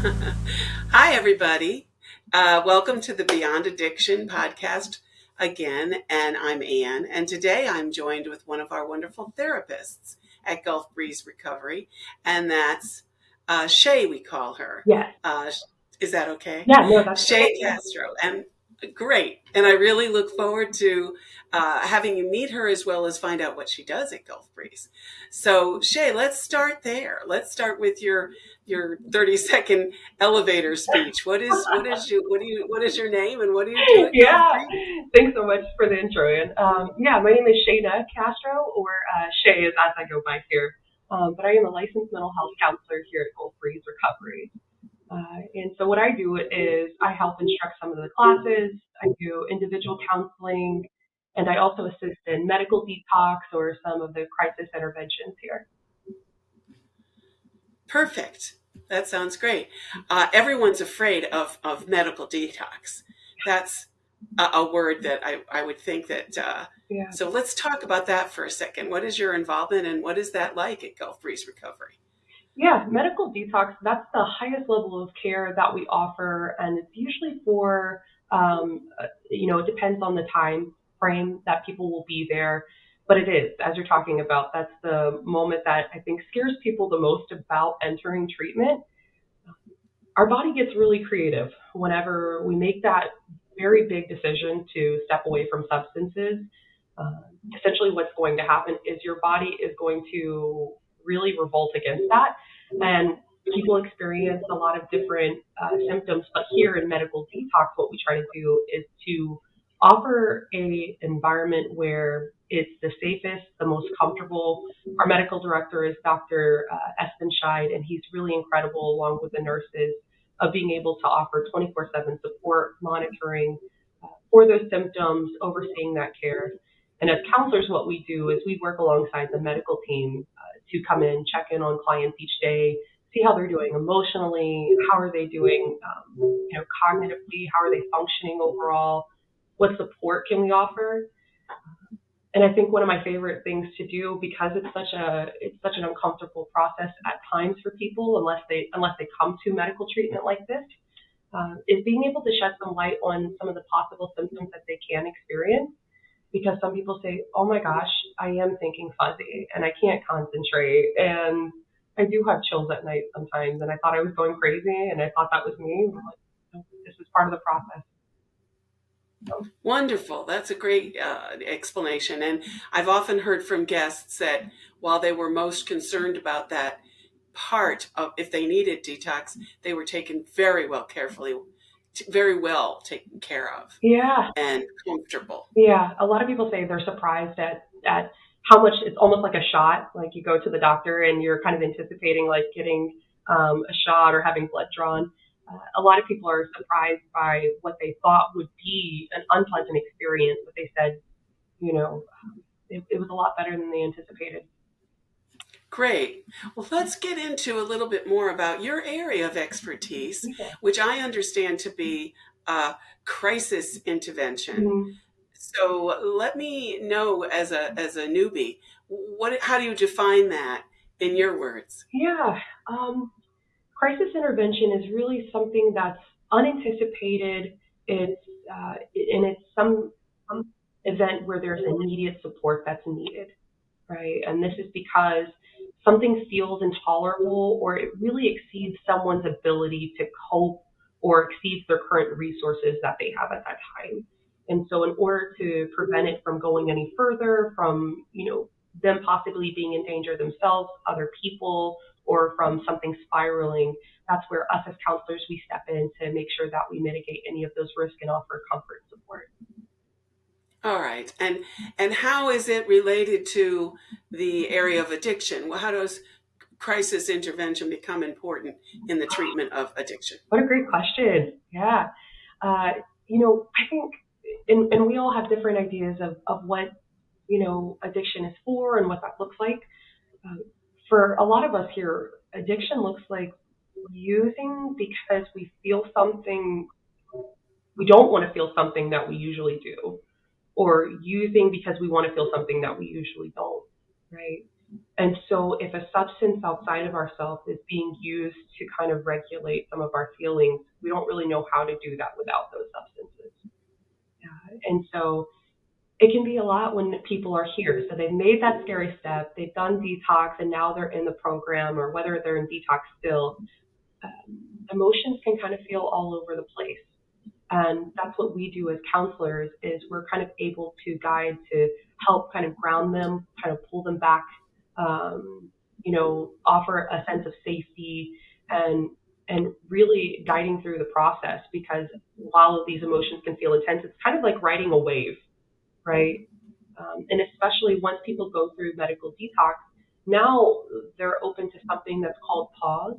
Hi, everybody. Welcome to the Beyond Addiction podcast again. And I'm Ann. And today I'm joined with one of our wonderful therapists at Gulf Breeze Recovery. And that's Shay, we call her. Yes. Is that okay? Yeah, no, that's Shay great. Castro. And great. And I really look forward to having you meet her as well as find out what she does at Gulf Breeze. So, Shay, let's start there. Let's start with your 30-second elevator speech. What is your name and what do you do at Gulf Yeah, Breeze? thanks so much for the intro. And yeah, my name is Shana Castro, or Shay is as I go by here. But I am a licensed mental health counselor here at Gulf Breeze Recovery. And so what I do is I help instruct some of the classes. I do individual counseling, and I also assist in medical detox or some of the crisis interventions here. Perfect. That sounds great. Everyone's afraid of medical detox. That's a word that I would think that. Yeah. So let's talk about that for a second. What is your involvement and what is that like at Gulf Breeze Recovery? Yeah, medical detox, that's the highest level of care that we offer. And it's usually for, it depends on the time frame that people will be there. But it is, as you're talking about, that's the moment that I think scares people the most about entering treatment. Our body gets really creative whenever we make that very big decision to step away from substances. Uh, Essentially, what's going to happen is your body is going to really revolt against that. And people experience a lot of different symptoms. But here in medical detox, what we try to do is to offer a environment where it's the safest, the most comfortable. Our medical director is Dr. Scheid, and he's really incredible, along with the nurses, of being able to offer 24/7 support, monitoring for those symptoms, overseeing that care. And as counselors, what we do is we work alongside the medical team to come in, check in on clients each day, see how they're doing emotionally, how are they doing, cognitively, how are they functioning overall, what support can we offer. And I think one of my favorite things to do, because it's such an uncomfortable process at times for people, unless they come to medical treatment like this, is being able to shed some light on some of the possible symptoms that they can experience. Because some people say, "Oh my gosh, I am thinking fuzzy and I can't concentrate and I do have chills at night sometimes, and I thought I was going crazy and I thought that was me." I'm like, "No, this is part of the process." So, Wonderful. That's a great explanation. And I've often heard from guests that while they were most concerned about that part of if they needed detox, they were taken very well taken care of yeah, and comfortable. yeah. A lot of people say they're surprised at how much it's almost like a shot. Like you go to the doctor and you're kind of anticipating like getting a shot or having blood drawn. A lot of people are surprised by what they thought would be an unpleasant experience, but they said, you know, it was a lot better than they anticipated. Great. Well, let's get into a little bit more about your area of expertise, Okay. which I understand to be crisis intervention. Mhm. So let me know as a newbie, how do you define that in your words? Yeah. Um, Crisis intervention is really something that's unanticipated. It's and it's some event where there's immediate support that's needed, right? And this is because something feels intolerable or it really exceeds someone's ability to cope or exceeds their current resources that they have at that time. And so in order to prevent it from going any further, from, them possibly being in danger themselves, other people, or from something spiraling, that's where us as counselors, we step in to make sure that we mitigate any of those risks and offer comfort and support. All right. And how is it related to the area of addiction? Well, how does crisis intervention become important in the treatment of addiction? What a great question. Yeah. Uh, I think, and we all have different ideas of what, addiction is for and what that looks like. Uh, for a lot of us here, addiction looks like using because we feel something, we don't want to feel something that we usually do, or using because we want to feel something that we usually don't, right? And so if a substance outside of ourselves is being used to kind of regulate some of our feelings, we don't really know how to do that without those substances. And so it can be a lot when people are here. So they've made that scary step, they've done detox, and now they're in the program, or whether they're in detox still, emotions can kind of feel all over the place. And that's what we do as counselors is we're kind of able to guide to help kind of ground them, kind of pull them back, offer a sense of safety and really guiding through the process because while these emotions can feel intense, it's kind of like riding a wave, right? And especially once people go through medical detox, now they're open to something that's called PAWS,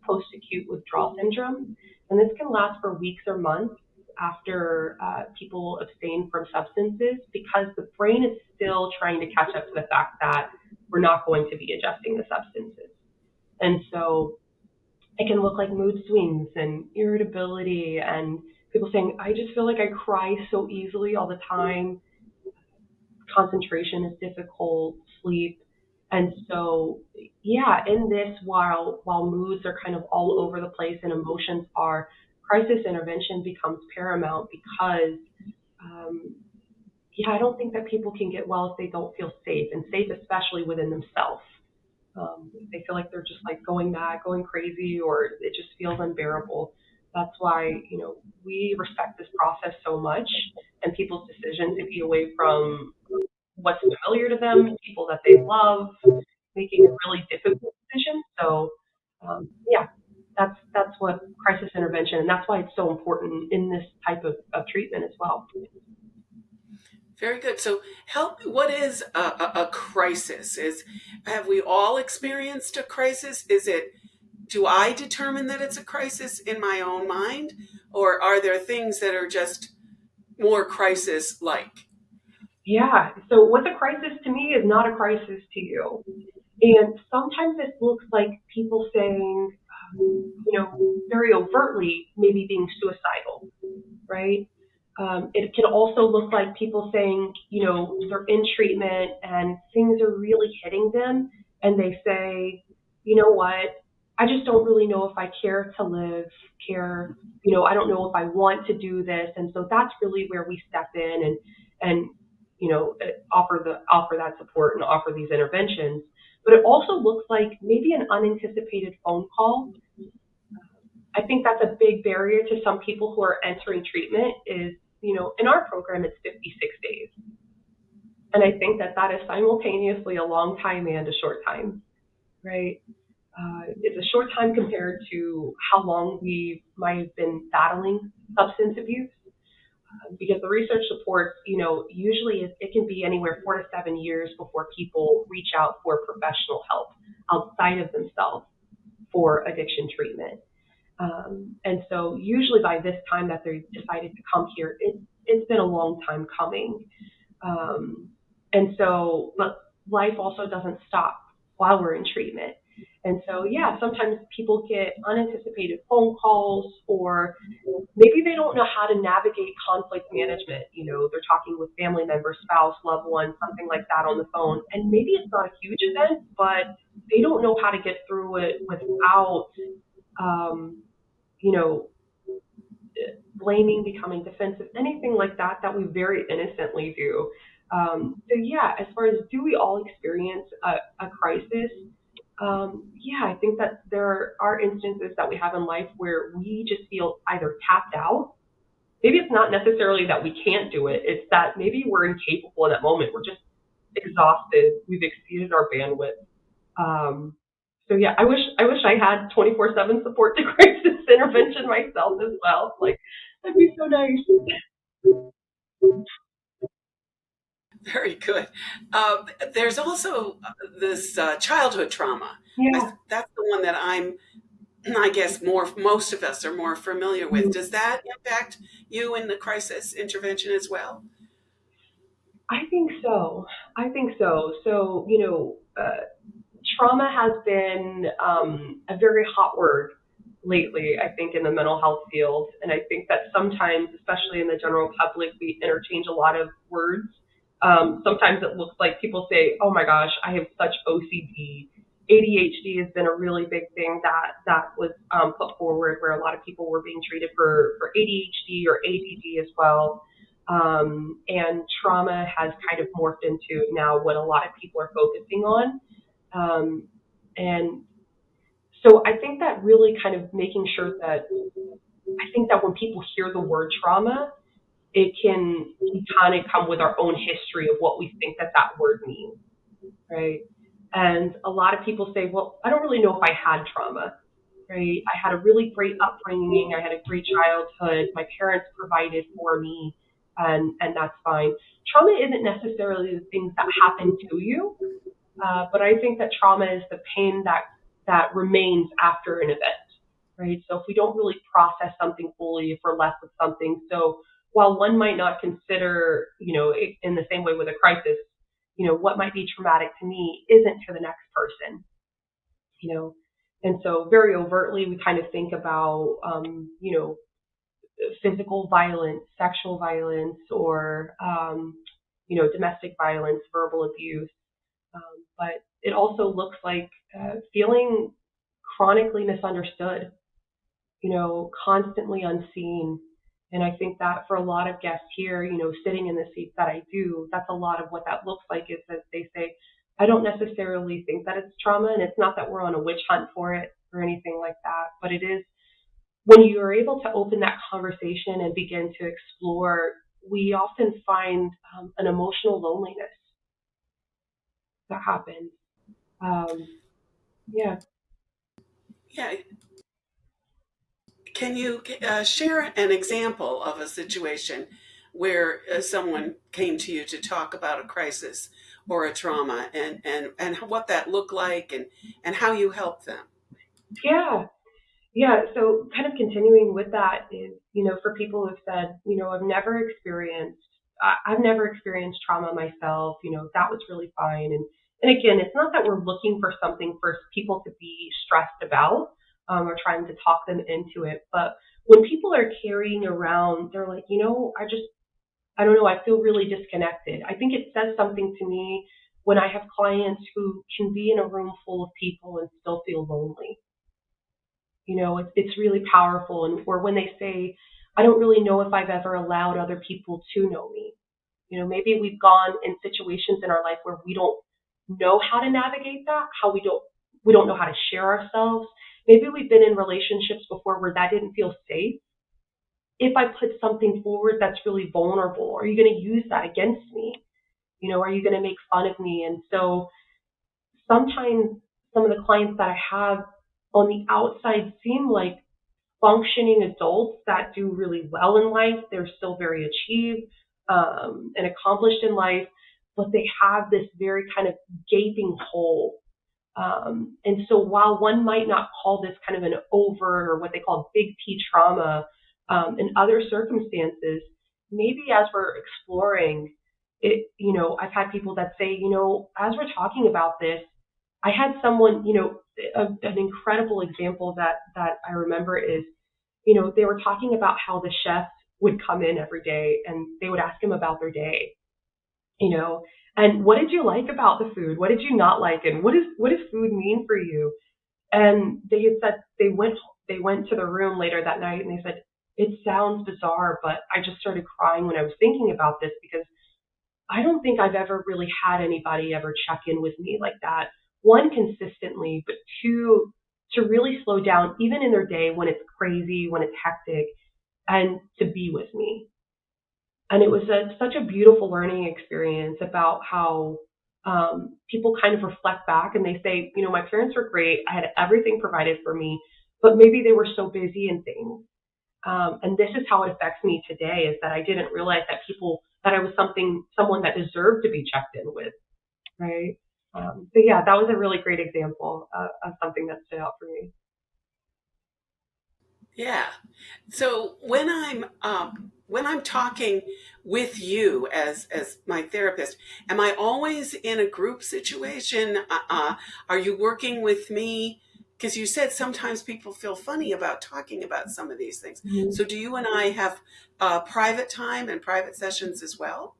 post-acute withdrawal syndrome, and this can last for weeks or months after people abstain from substances because the brain is still trying to catch up to the fact that we're not going to be ingesting the substances. And so it can look like mood swings and irritability and people saying, I just feel like I cry so easily all the time, concentration is difficult, sleep. And so, yeah, in this, while moods are kind of all over the place and emotions are, crisis intervention becomes paramount because, um, yeah, I don't think that people can get well if they don't feel safe, and safe especially within themselves. If they feel like they're just like going mad, going crazy, or it just feels unbearable. That's why, we respect this process so much and people's decision to be away from what's familiar to them, people that they love, making a really difficult decision. So, yeah, that's what crisis intervention, and that's why it's so important in this type of treatment as well. Very good. So help me, what is a crisis? Have we all experienced a crisis? Do I determine that it's a crisis in my own mind? Or are there things that are just more crisis like? Yeah. So what's a crisis to me is not a crisis to you. And sometimes it looks like people saying, very overtly, maybe being suicidal, right? It can also look like people saying, they're in treatment and things are really hitting them, and they say, you know what, I just don't really know if I care to live, care, I don't know if I want to do this, and so that's really where we step in and offer that support and offer these interventions. But it also looks like maybe an unanticipated phone call. I think that's a big barrier to some people who are entering treatment is, in our program, it's 56 days. And I think that that is simultaneously a long time and a short time, right? It's a short time compared to how long we might have been battling substance abuse because the research supports, usually it can be anywhere 4 to 7 years before people reach out for professional help outside of themselves for addiction treatment. And so usually by this time that they decided to come here, it's been a long time coming. Um, and so, but life also doesn't stop while we're in treatment. And so, yeah, sometimes people get unanticipated phone calls or maybe they don't know how to navigate conflict management. They're talking with family members, spouse, loved one, something like that on the phone. And maybe it's not a huge event, but they don't know how to get through it without, um, you know, blaming, becoming defensive, anything like that, that we very innocently do. So yeah, as far as do we all experience a crisis? Yeah, I think that there are instances that we have in life where we just feel either tapped out. Maybe it's not necessarily that we can't do it. It's that maybe we're incapable in that moment. We're just exhausted. We've exceeded our bandwidth. Um, so yeah, I wish I had 24/7 support to crisis intervention myself as well. Like that'd be so nice. Very good. There's also this childhood trauma. Yeah, That's the one that I guess most of us are more familiar with. Does that impact you in the crisis intervention as well? I think so. I think so. So trauma has been a very hot word lately, I think, in the mental health field. And I think that sometimes, especially in the general public, we interchange a lot of words Sometimes it looks like people say, "Oh my gosh, I have such OCD." ADHD has been a really big thing that was put forward, where a lot of people were being treated for ADHD or ADD as well. And trauma has kind of morphed into now what a lot of people are focusing on. Um, and so I think that really kind of making sure that I think that when people hear the word trauma, it can kind of come with our own history of what we think that that word means, right? And a lot of people say, well, I don't really know if I had trauma, right? I had a really great upbringing. I had a great childhood. My parents provided for me, and that's fine. Trauma isn't necessarily the things that happen to you, but I think that trauma is the pain that remains after an event, right? So if we don't really process something fully, if we're left with something, so while one might not consider, in the same way with a crisis, what might be traumatic to me isn't to the next person, you know. And so very overtly, we kind of think about, physical violence, sexual violence, or, domestic violence, verbal abuse. But it also looks like feeling chronically misunderstood, constantly unseen. And I think that for a lot of guests here, sitting in the seats that I do, that's a lot of what that looks like is that they say, I don't necessarily think that it's trauma. And it's not that we're on a witch hunt for it or anything like that, but it is when you are able to open that conversation and begin to explore, we often find an emotional loneliness that happens. Um, yeah. Yeah. Can you share an example of a situation where someone came to you to talk about a crisis or a trauma, and what that looked like, and how you helped them? Yeah. Yeah, so kind of continuing with that is, for people who've said, I've never experienced trauma myself, that was really fine. And again, it's not that we're looking for something for people to be stressed about, or trying to talk them into it. But when people are carrying around, they're like, I don't know, I feel really disconnected. I think it says something to me when I have clients who can be in a room full of people and still feel lonely. It's really powerful. And or when they say, I don't really know if I've ever allowed other people to know me. Maybe we've gone in situations in our life where we don't know how to navigate that, how we don't know how to share ourselves. Maybe we've been in relationships before where that didn't feel safe. If I put something forward that's really vulnerable, are you going to use that against me? Are you going to make fun of me? And so sometimes some of the clients that I have on the outside seem like functioning adults that do really well in life. They're still very achieved and accomplished in life, but they have this very kind of gaping hole. And so while one might not call this kind of an overt or what they call big T trauma, in other circumstances, maybe as we're exploring it, I've had people that say, as we're talking about this, I had someone, an incredible example that I remember is, they were talking about how the chef would come in every day and they would ask him about their day, you know, and what did you like about the food? What did you not like? And what does food mean for you? And they had said they went to the room later that night and they said, it sounds bizarre, but I just started crying when I was thinking about this because I don't think I've ever really had anybody ever check in with me like that. One, consistently, but two, to really slow down, even in their day when it's crazy, when it's hectic, and to be with me. And it was such a beautiful learning experience about how people kind of reflect back and they say, my parents were great. I had everything provided for me, but maybe they were so busy in things. And this is how it affects me today is that I didn't realize that I was someone that deserved to be checked in with, right? But yeah, that was a really great example of something that stood out for me. Yeah. So when I'm talking with you as my therapist, am I always in a group situation? Are you working with me? Because you said sometimes people feel funny about talking about some of these things. Mhm. So do you and I have private time and private sessions as well?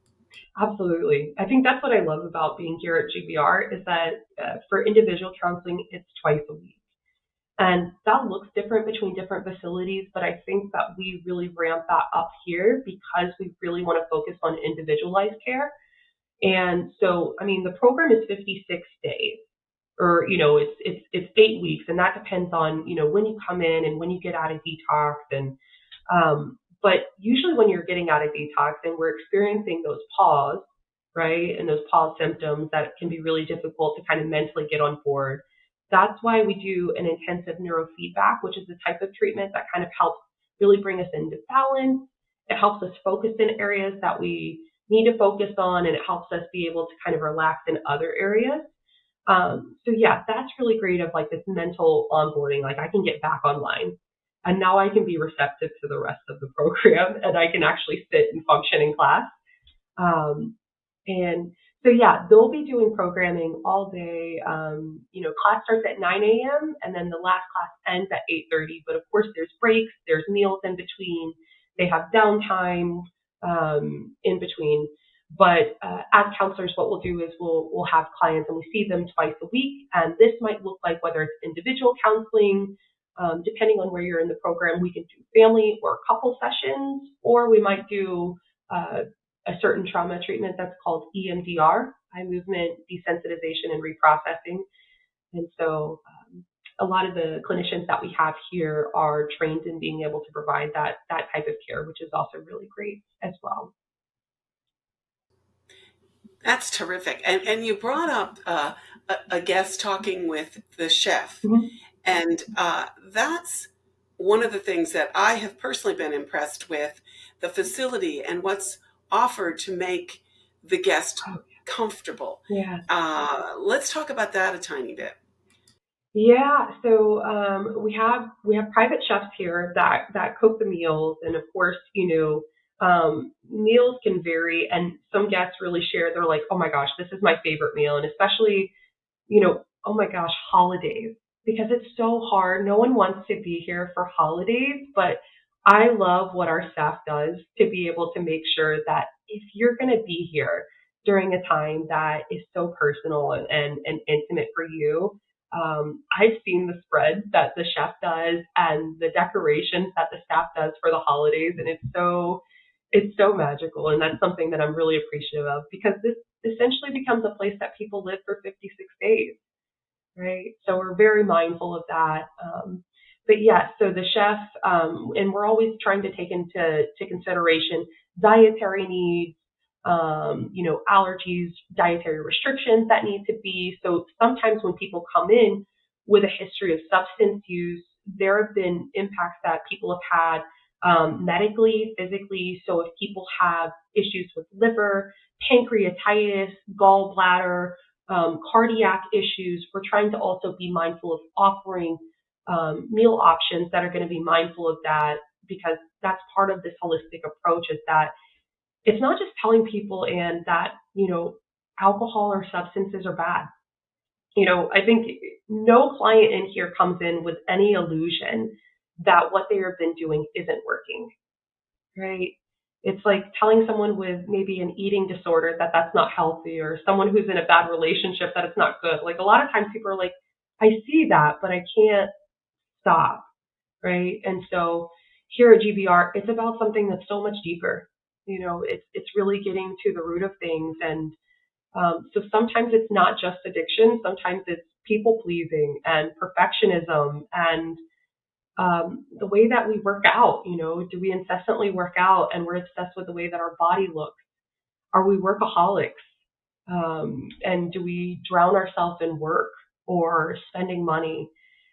Absolutely. I think that's what I love about being here at GBR is that for individual counseling, it's twice a week. And that looks different between different facilities, but I think that we really ramp that up here because we really want to focus on individualized care. And so, I mean, the program is 56 days, or it's 8 weeks, and that depends on when you come in and when you get out of detox. And but usually when you're getting out of detox and we're experiencing those pause, right, and those pause symptoms that can be really difficult to kind of mentally get on board, that's why we do an intensive neurofeedback, which is the type of treatment that kind of helps really bring us into balance. It helps us focus in areas that we need to focus on, and it helps us be able to kind of relax in other areas. So yeah, that's really great of like this mental onboarding. Like I can get back online and now I can be receptive to the rest of the program and I can actually sit and function in class. And so yeah, they'll be doing programming all day. Class starts at 9 a.m. and then the last class ends at 8:30. But of course, there's breaks, there's meals in between. They have downtime in between. But as counselors, what we'll do is we'll have clients and we see them twice a week. And this might look like whether it's individual counseling, depending on where you're in the program, we can do family or couple sessions, or we might do a certain trauma treatment that's called EMDR, eye movement desensitization and reprocessing. And so a lot of the clinicians that we have here are trained in being able to provide that type of care, which is also really great as well. That's terrific. And you brought up a guest talking with the chef. Mm-hmm. And that's one of the things that I have personally been impressed with the facility and what's offered to make the guest Oh, comfortable. yeah. Let's talk about that a tiny bit. Yeah, so we have private chefs here that cook the meals, and of course, meals can vary, and some guests really share. They're like, "Oh my gosh, this is my favorite meal," and especially, oh my gosh, holidays, because it's so hard. No one wants to be here for holidays, but I love what our staff does to be able to make sure that if you're going to be here during a time that is so personal and intimate for you, I've seen the spread that the chef does and the decorations that the staff does for the holidays, and it's so magical, and that's something that I'm really appreciative of because this essentially becomes a place that people live for 56 days, right? So we're very mindful of that. But yes, so the chef, and we're always trying to take into to consideration dietary needs, allergies, dietary restrictions that need to be. So sometimes when people come in with a history of substance use, there have been impacts that people have had medically, physically. So if people have issues with liver, pancreatitis, gallbladder, cardiac issues, we're trying to also be mindful of offering meal options that are going to be mindful of that because that's part of this holistic approach is that it's not just telling people and that, alcohol or substances are bad. I think no client in here comes in with any illusion that what they have been doing isn't working, right? It's like telling someone with maybe an eating disorder that that's not healthy or someone who's in a bad relationship that it's not good. Like a lot of times people are like, I see that, but I can't stop, right? And so here at GBR, it's about something that's so much deeper. It's really getting to the root of things, and so sometimes it's not just addiction. Sometimes it's people pleasing and perfectionism and the way that we work out. Do we incessantly work out and we're obsessed with the way that our body looks? Are we workaholics? And do we drown ourselves in work or spending money?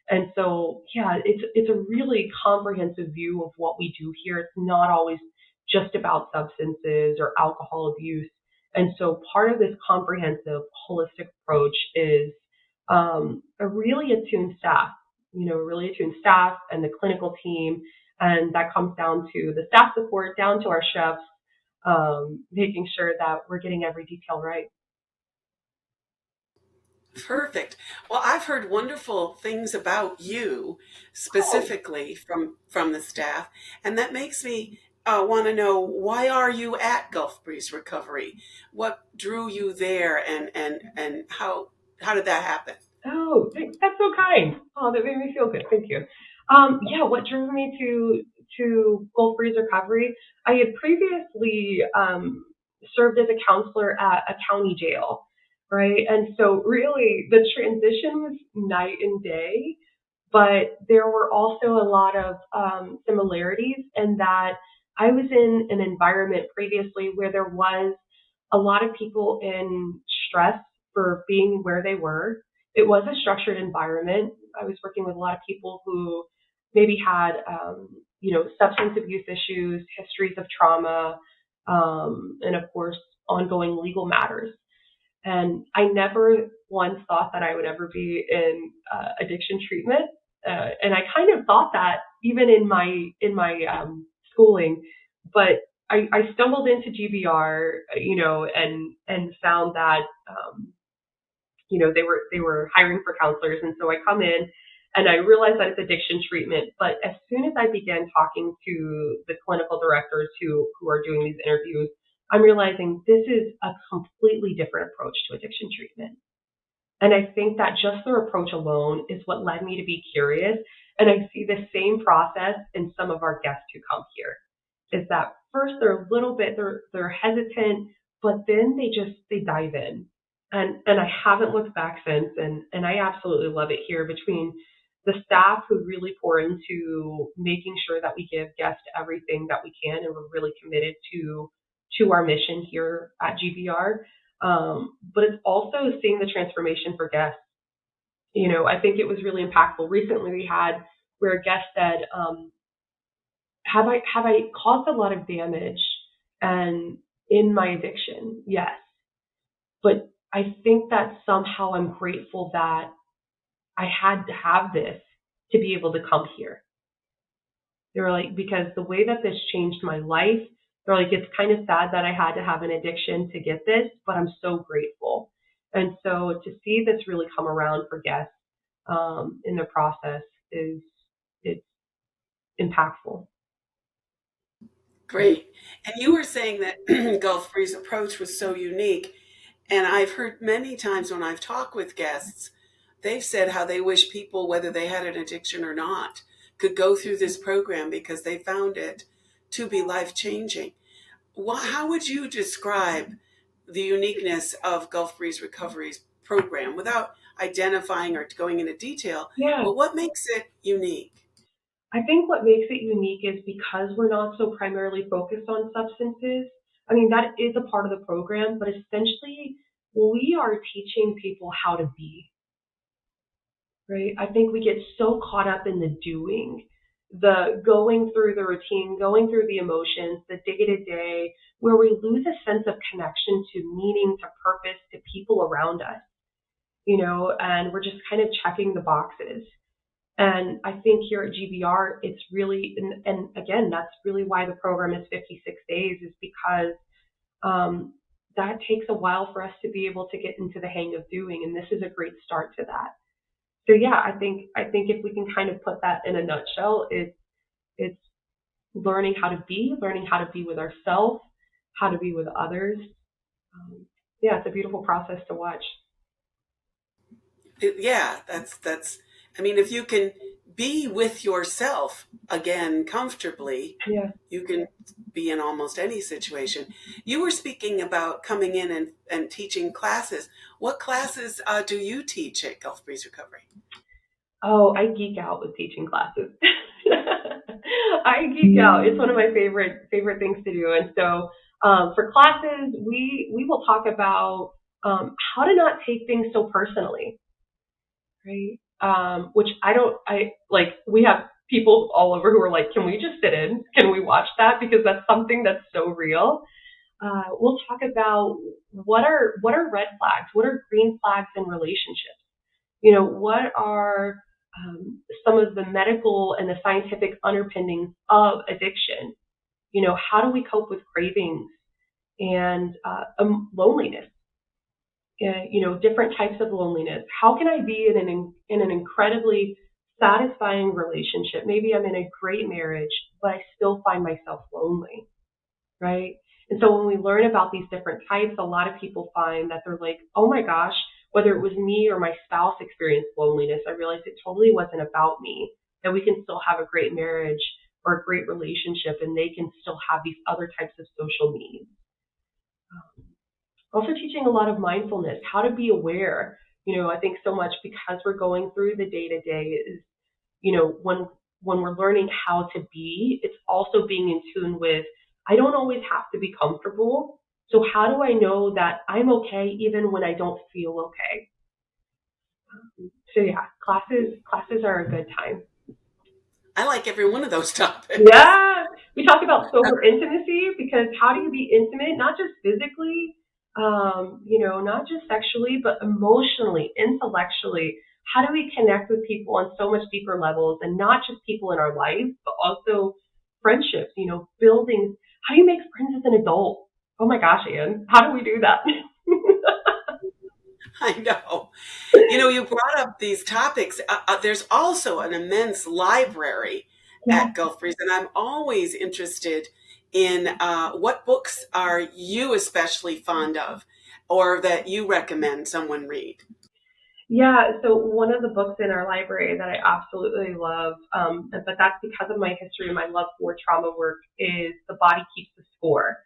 And so, yeah, it's a really comprehensive view of what we do here. It's not always just about substances or alcohol abuse. And so, part of this comprehensive, holistic approach is a really attuned staff. Really attuned staff and the clinical team, and that comes down to the staff support, down to our chefs, making sure that we're getting every detail right. Perfect. Well, I've heard wonderful things about you Oh, specifically from the staff, and that makes me want to know, why are you at Gulf Breeze Recovery? What drew you there, and how did that happen? Oh, thanks. That's so kind. Oh, that made me feel good. Thank you. Yeah, what drew me to Gold Freeze Recovery? I had previously served as a counselor at a county jail, right? And so really the transition was night and day, but there were also a lot of similarities in that I was in an environment previously where there was a lot of people in stress for being where they were. It was a structured environment. I was working with a lot of people who maybe had, substance abuse issues, histories of trauma, and of course, ongoing legal matters. And I never once thought that I would ever be in addiction treatment. And I kind of thought that even in my schooling, but I stumbled into GBR, and found that they were hiring for counselors, and so I come in and I realized that it's addiction treatment. But as soon as I began talking to the clinical directors who are doing these interviews, I'm realizing this is a completely different approach to addiction treatment. And I think that just their approach alone is what led me to be curious. And I see the same process in some of our guests who come here. Is that first they're a little bit they're hesitant, but then they dive in. And I haven't looked back since, and I absolutely love it here between the staff who really pour into making sure that we give guests everything that we can, and we're really committed to our mission here at GBR. But it's also seeing the transformation for guests. I think it was really impactful. Recently, we had where a guest said, "Have I caused a lot of damage and in my addiction? Yes, but I think that somehow I'm grateful that I had to have this to be able to come here." They were like, because the way that this changed my life, they're like, it's kind of sad that I had to have an addiction to get this, but I'm so grateful. And so to see this really come around for guests in the process is it's impactful. Great. And you were saying that Gulf Breeze approach was so unique. And I've heard many times when I've talked with guests, they've said how they wish people, whether they had an addiction or not, could go through this program because they found it to be life changing. How would you describe the uniqueness of Gulf Breeze Recovery's program without identifying or going into detail? Yeah, But what makes it unique? I think what makes it unique is because we're not so primarily focused on substances. I mean, that is a part of the program, but essentially we are teaching people how to be, right? I think we get so caught up in the doing, the going through the routine, going through the emotions, the day to day, where we lose a sense of connection to meaning, to purpose, to people around us, and we're just kind of checking the boxes. And I think here at GBR, it's really, and again, that's really why the program is 56 days, is because that takes a while for us to be able to get into the hang of doing, and this is a great start to that. So yeah, I think if we can kind of put that in a nutshell, it's learning how to be with ourselves, how to be with others. Yeah, it's a beautiful process to watch. Yeah, that's. I mean, if you can be with yourself again comfortably, Yeah. you can be in almost any situation. You were speaking about coming in and teaching classes. What classes do you teach at Gulf Breeze Recovery? Oh, I geek out with teaching classes. I geek out. It's one of my favorite things to do. And so for classes, we will talk about how to not take things so personally, right? Which I don't. I like. We have people all over who are like, "Can we just sit in? Can we watch that?" Because that's something that's so real. We'll talk about what are red flags, what are green flags in relationships. What are some of the medical and the scientific underpinnings of addiction? How do we cope with cravings and loneliness? Different types of loneliness. How can I be in an incredibly satisfying relationship? Maybe I'm in a great marriage, but I still find myself lonely, right? And so when we learn about these different types, a lot of people find that they're like, oh my gosh, whether it was me or my spouse experienced loneliness, I realized it totally wasn't about me, that we can still have a great marriage or a great relationship and they can still have these other types of social needs. Also teaching a lot of mindfulness, how to be aware. I think so much because we're going through the day to day is, when we're learning how to be, it's also being in tune with, I don't always have to be comfortable. So how do I know that I'm okay even when I don't feel okay? So yeah, classes are a good time. I like every one of those topics. Yeah, we talk about sober intimacy because how do you be intimate, not just physically, not just sexually, but emotionally, intellectually. How do we connect with people on so much deeper levels and not just people in our lives, but also friendships, building. How do you make friends as an adult? Oh my gosh, Anne, how do we do that? I know. You brought up these topics. There's also an immense library Yeah. at Gulf Breeze, and I'm always interested in what books are you especially fond of or that you recommend someone read? Yeah, so one of the books in our library that I absolutely love, but that's because of my history and my love for trauma work, is The Body Keeps the Score.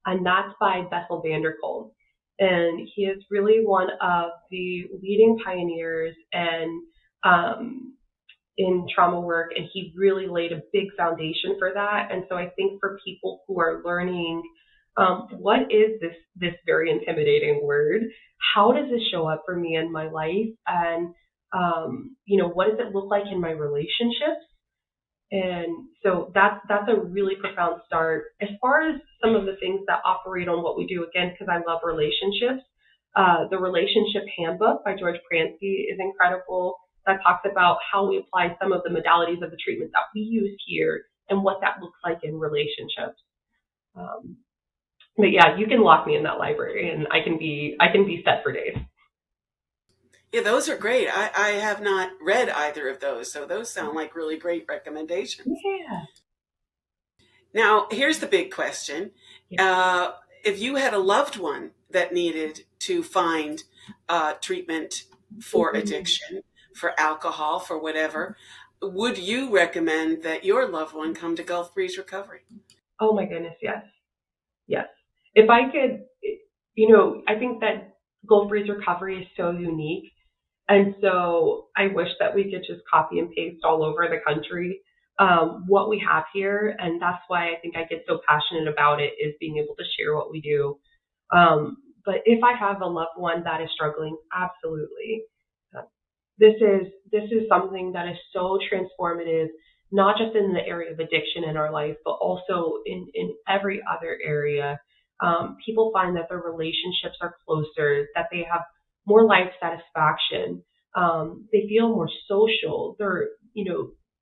And that's by Bessel van der Kolk. And he is really one of the leading pioneers um, in trauma work, and he really laid a big foundation for that. And so I think for people who are learning, what is this very intimidating word? How does this show up for me in my life? And what does it look like in my relationships? And so that's a really profound start. As far as some of the things that operate on what we do, again, because I love relationships, the Relationship Handbook by George Pransky is incredible. That talks about how we apply some of the modalities of the treatment that we use here and what that looks like in relationships. Um, but yeah, you can lock me in that library, and I can be set for days. Yeah, those are great. I have not read either of those, so those sound like really great recommendations. Yeah. Now, here's the big question. Yeah. Uh, if you had a loved one that needed to find treatment for Mhm. addiction, for alcohol, for whatever, would you recommend that your loved one come to Gulf Breeze Recovery? Oh my goodness, yes. Yes. If I could, I think that Gold Breeze Recovery is so unique. And so I wish that we could just copy and paste all over the country what we have here. And that's why I think I get so passionate about it, is being able to share what we do. But if I have a loved one that is struggling, absolutely. Uh, this is something that is so transformative, not just in the area of addiction in our life, but also in every other area. People find that their relationships are closer, that they have more life satisfaction. They feel more social. They're,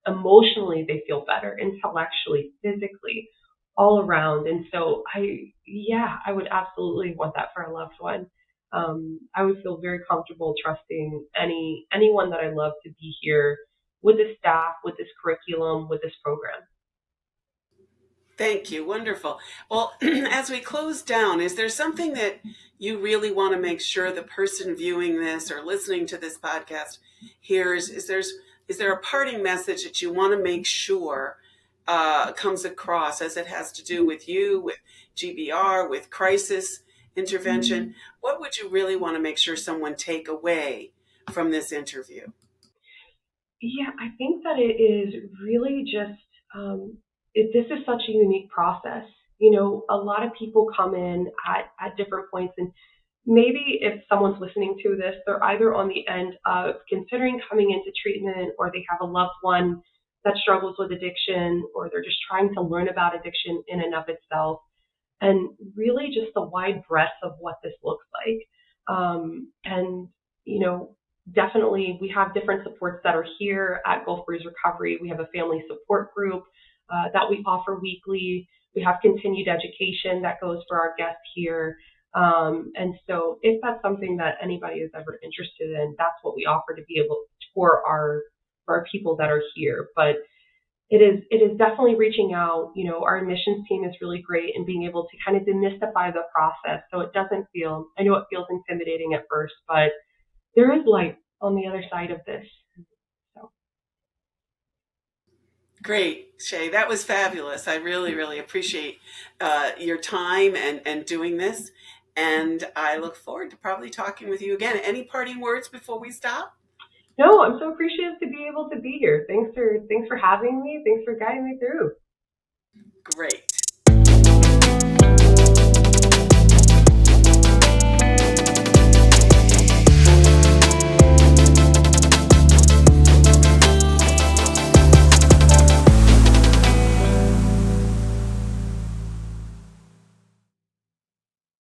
emotionally they feel better, intellectually, physically, all around. And so I would absolutely want that for a loved one. I would feel very comfortable trusting anyone that I love to be here with this staff, with this curriculum, with this program. Thank you. Wonderful. Well, as we close down, is there something that you really want to make sure the person viewing this or listening to this podcast hears? Is there a parting message that you want to make sure comes across as it has to do with you, with GBR, with crisis intervention? What would you really want to make sure someone take away from this interview? Yeah, I think that it is really just, this is such a unique process. A lot of people come in at different points, and maybe if someone's listening to this, they're either on the end of considering coming into treatment, or they have a loved one that struggles with addiction, or they're just trying to learn about addiction in and of itself, and really just the wide breadth of what this looks like. And, you know, definitely we have different supports that are here at Gulf Breeze Recovery. We have a family support group that we offer weekly. We have continued education that goes for our guests here. And so if that's something that anybody is ever interested in, that's what we offer to be able for our people that are here. But It is definitely reaching out. Our admissions team is really great in being able to kind of demystify the process so it doesn't feel, I know it feels intimidating at first, but there is light on the other side of this. So, Great, Shay. That was fabulous. I really, really appreciate your time and doing this. And I look forward to probably talking with you again. Any parting words before we stop? no, I'm so appreciative to be able to be here. Thanks for having me. Thanks for guiding me through. Great.